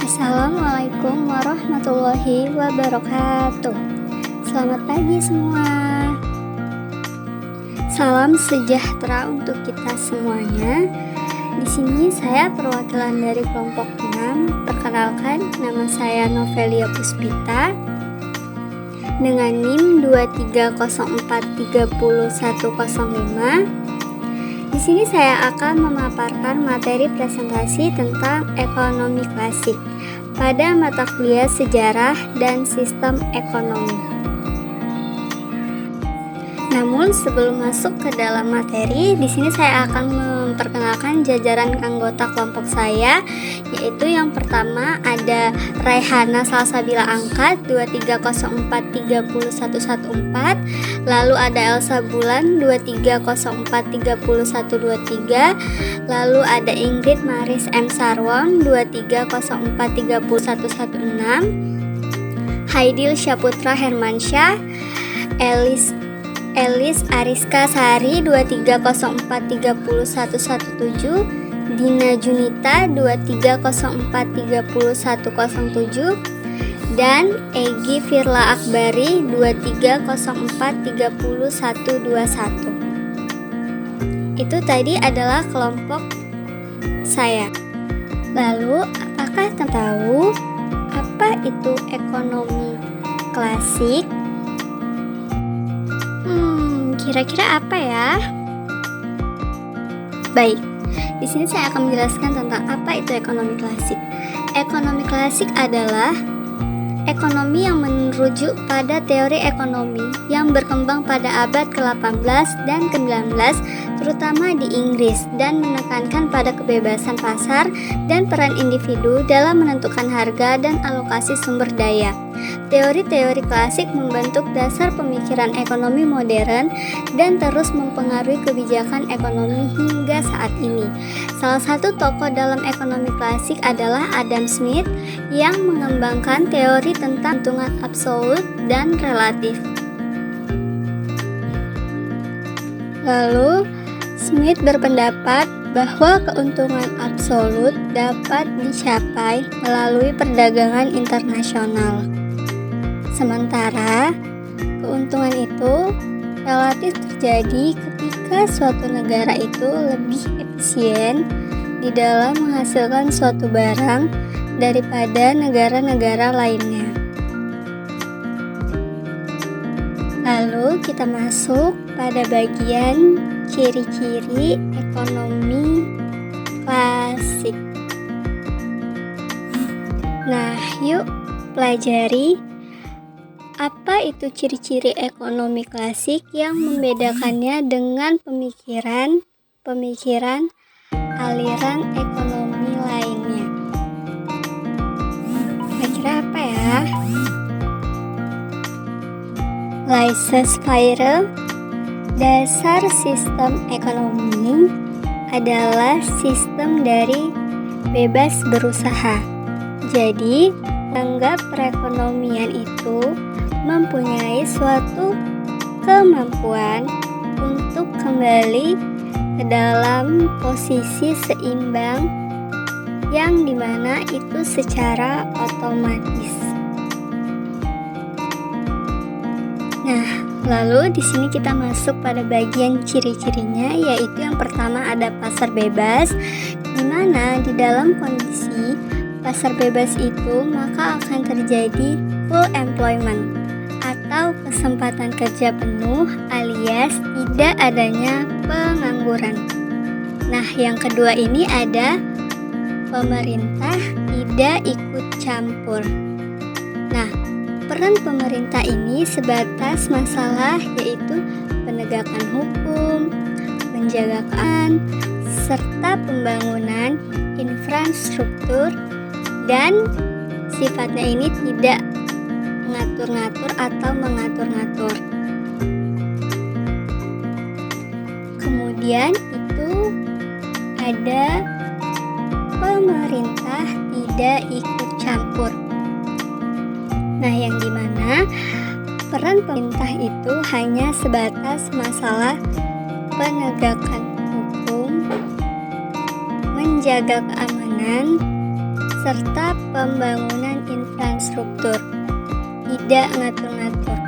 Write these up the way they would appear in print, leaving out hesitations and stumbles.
Assalamualaikum warahmatullahi wabarakatuh. Selamat pagi semua. Salam sejahtera untuk kita semuanya. Di sini saya perwakilan dari kelompok 6. Perkenalkan, nama saya Novelia Puspita dengan NIM 23043105. Di sini saya akan memaparkan materi presentasi tentang ekonomi klasik pada mata kuliah sejarah dan sistem ekonomi. Namun sebelum masuk ke dalam materi, di sini saya akan memperkenalkan jajaran anggota kelompok saya, yaitu yang pertama ada Raihana Salsabila Angkat 23043114, lalu ada Elsa Bulan 23043123, lalu ada Ingrid Maris M Sarwon 23043116, Haidil Syaputra Hermansyah, Elis Ariska Sari 23043117, Dina Junita 23043107, dan Egi Firla Akbari 23043121. Itu tadi adalah kelompok saya. Lalu, apakah kamu tahu apa itu ekonomi klasik? Kira-kira apa ya? Baik, di sini saya akan menjelaskan tentang apa itu ekonomi klasik. Ekonomi klasik adalah ekonomi yang merujuk pada teori ekonomi yang berkembang pada abad ke-18 dan ke-19, terutama di Inggris, dan menekankan pada kebebasan pasar dan peran individu dalam menentukan harga dan alokasi sumber daya. Teori-teori klasik membentuk dasar pemikiran ekonomi modern dan terus mempengaruhi kebijakan ekonomi hingga saat ini. Salah satu tokoh dalam ekonomi klasik adalah Adam Smith yang mengembangkan teori tentang keuntungan absolut dan relatif. Lalu, Smith berpendapat bahwa keuntungan absolut dapat dicapai melalui perdagangan internasional. Sementara, keuntungan itu relatif terjadi ketika suatu negara itu lebih efisien di dalam menghasilkan suatu barang daripada negara-negara lainnya. Lalu kita masuk pada bagian ciri-ciri ekonomi klasik. Nah, yuk pelajari apa itu ciri-ciri ekonomi klasik yang membedakannya dengan pemikiran aliran ekonomi lainnya. Kira-kira apa ya? Laissez-faire, dasar sistem ekonomi adalah sistem dari bebas berusaha. Jadi, anggap perekonomian itu mempunyai suatu kemampuan untuk kembali ke dalam posisi seimbang yang dimana itu secara otomatis. Nah, lalu di sini kita masuk pada bagian ciri-cirinya, yaitu yang pertama ada pasar bebas, di mana di dalam kondisi pasar bebas itu maka akan terjadi full employment atau kesempatan kerja penuh alias tidak adanya pengangguran. Nah, yang kedua ini ada pemerintah tidak ikut campur. Nah, peran pemerintah ini sebatas masalah yaitu penegakan hukum, menjaga keamanan, serta pembangunan infrastruktur, dan sifatnya ini tidak mengatur-ngatur atau mengatur-ngatur. Kemudian itu ada pemerintah tidak ikut campur. Nah, yang dimana peran pemerintah itu hanya sebatas masalah penegakan hukum, menjaga keamanan, serta pembangunan infrastruktur, tidak ngatur-ngatur.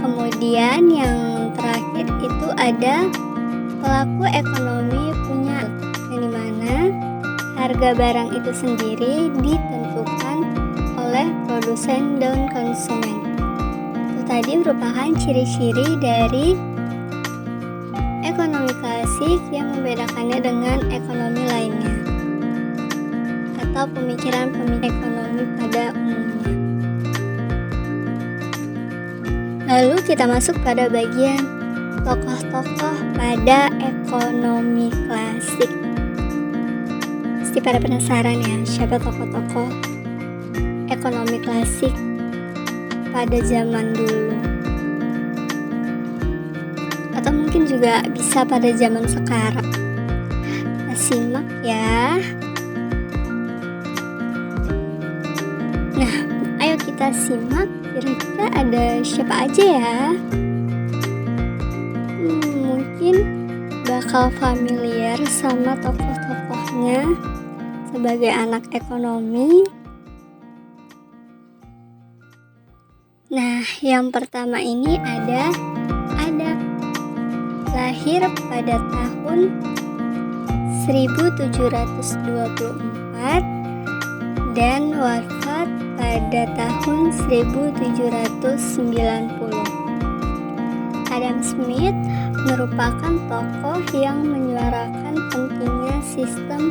Kemudian yang terakhir itu ada pelaku ekonomi punya, yang dimana harga barang itu sendiri ditentukan oleh produsen dan konsumen. Itu tadi merupakan ciri-ciri dari ekonomi klasik yang membedakannya dengan ekonomi lainnya atau pemikiran ekonomi pada umumnya. Lalu kita masuk pada bagian tokoh-tokoh pada ekonomi klasik. Pasti pada penasaran ya, siapa tokoh-tokoh ekonomi klasik pada zaman dulu, atau mungkin juga bisa pada zaman sekarang. Kita simak ya. Nah, ayo kita simak kira-kira ada siapa aja ya. Mungkin bakal familiar sama tokoh-tokohnya sebagai anak ekonomi. Nah, yang pertama ini ada lahir pada tahun 1724 dan wafat pada tahun 1790. Adam Smith merupakan tokoh yang menyuarakan pentingnya sistem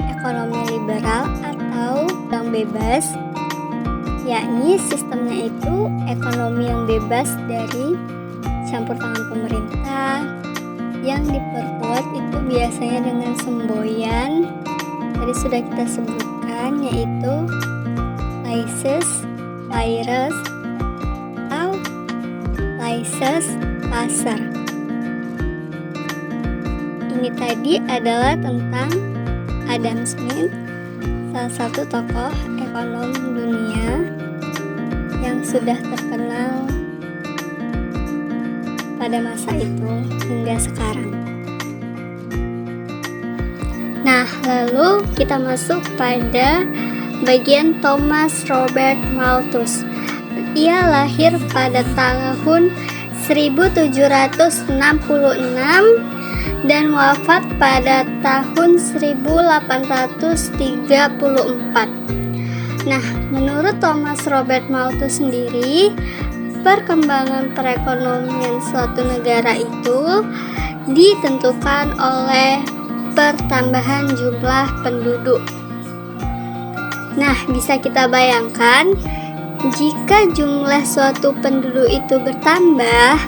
ekonomi liberal atau bank bebas, yakni sistemnya itu ekonomi yang bebas dari campur tangan pemerintah, yang diperkuat itu biasanya dengan semboyan tadi sudah kita sebutkan, yaitu laissez faire atau laissez passer. Ini tadi adalah tentang Adam Smith, salah satu tokoh ekonom dunia yang sudah terkenal pada masa itu hingga sekarang. Nah, lalu kita masuk pada bagian Thomas Robert Malthus. Ia lahir pada tahun 1766 dan wafat pada tahun 1834. Nah, menurut Thomas Robert Malthus sendiri, perkembangan perekonomian suatu negara itu ditentukan oleh pertambahan jumlah penduduk. Nah, bisa kita bayangkan, jika jumlah suatu penduduk itu bertambah,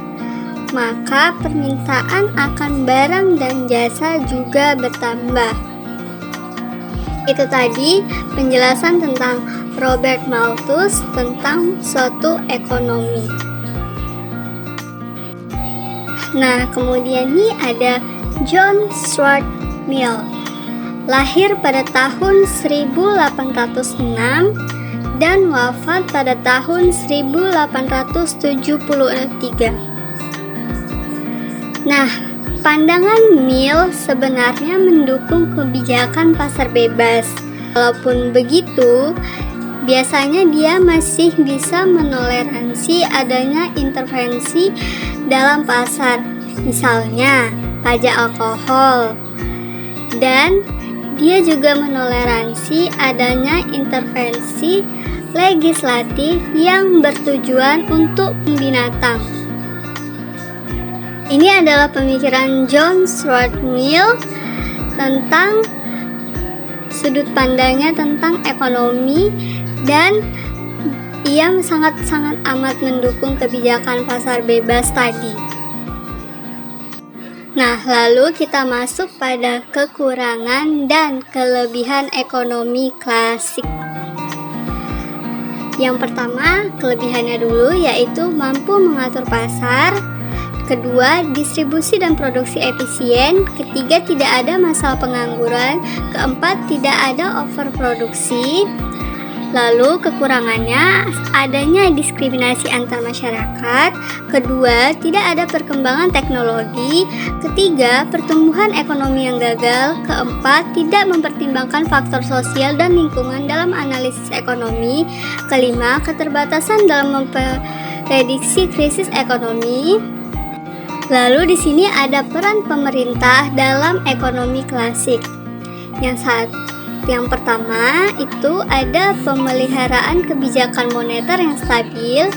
maka permintaan akan barang dan jasa juga bertambah. Itu tadi penjelasan tentang Robert Malthus tentang suatu ekonomi. Nah, kemudian nih ada John Stuart Mill. Lahir pada tahun 1806 dan wafat pada tahun 1873. Nah, pandangan Mill sebenarnya mendukung kebijakan pasar bebas. Walaupun begitu, biasanya dia masih bisa menoleransi adanya intervensi dalam pasar, misalnya pajak alkohol. Dan dia juga menoleransi adanya intervensi legislatif yang bertujuan untuk binatang. Ini adalah pemikiran John Stuart Mill tentang sudut pandangnya tentang ekonomi, dan ia sangat-sangat amat mendukung kebijakan pasar bebas tadi. Nah, lalu kita masuk pada kekurangan dan kelebihan ekonomi klasik. Yang pertama, kelebihannya dulu yaitu mampu mengatur pasar. Kedua, distribusi dan produksi efisien. Ketiga, tidak ada masalah pengangguran. Keempat, tidak ada overproduksi. Lalu kekurangannya adanya diskriminasi antar masyarakat. Kedua, tidak ada perkembangan teknologi. Ketiga, pertumbuhan ekonomi yang gagal. Keempat, tidak mempertimbangkan faktor sosial dan lingkungan dalam analisis ekonomi. Kelima, keterbatasan dalam memprediksi krisis ekonomi. Lalu di sini ada peran pemerintah dalam ekonomi klasik. Yang pertama itu ada pemeliharaan kebijakan moneter yang stabil.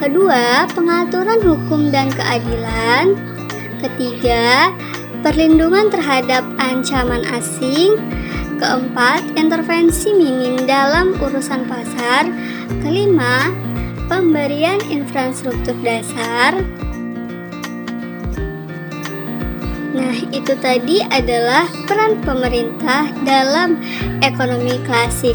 Kedua, pengaturan hukum dan keadilan. Ketiga, perlindungan terhadap ancaman asing. Keempat, intervensi minim dalam urusan pasar. Kelima, pemberian infrastruktur dasar. Nah, itu tadi adalah peran pemerintah dalam ekonomi klasik.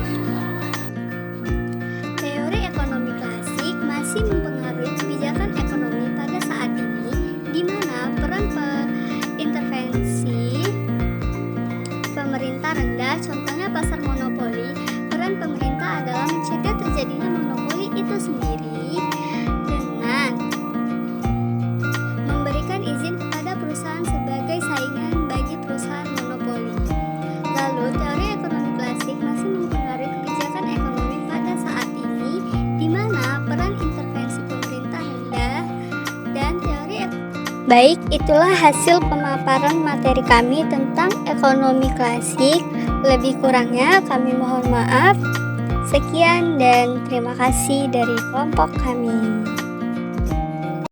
Teori ekonomi klasik masih mempengaruhi kebijakan ekonomi pada saat ini, di mana peran intervensi pemerintah rendah. Contohnya pasar monopoli. Peran pemerintah adalah mencegah terjadinya monopoli itu sendiri dengan memberikan izin kepada perusahaan sebagai saingan bagi perusahaan monopoli. Lalu, teori ekonomi klasik masih mempengaruhi kebijakan ekonomi pada saat ini, di mana peran intervensi pemerintah rendah dan teori Baik, itulah hasil pemaparan materi kami tentang ekonomi klasik. Lebih kurangnya kami mohon maaf. Sekian dan terima kasih dari kelompok kami.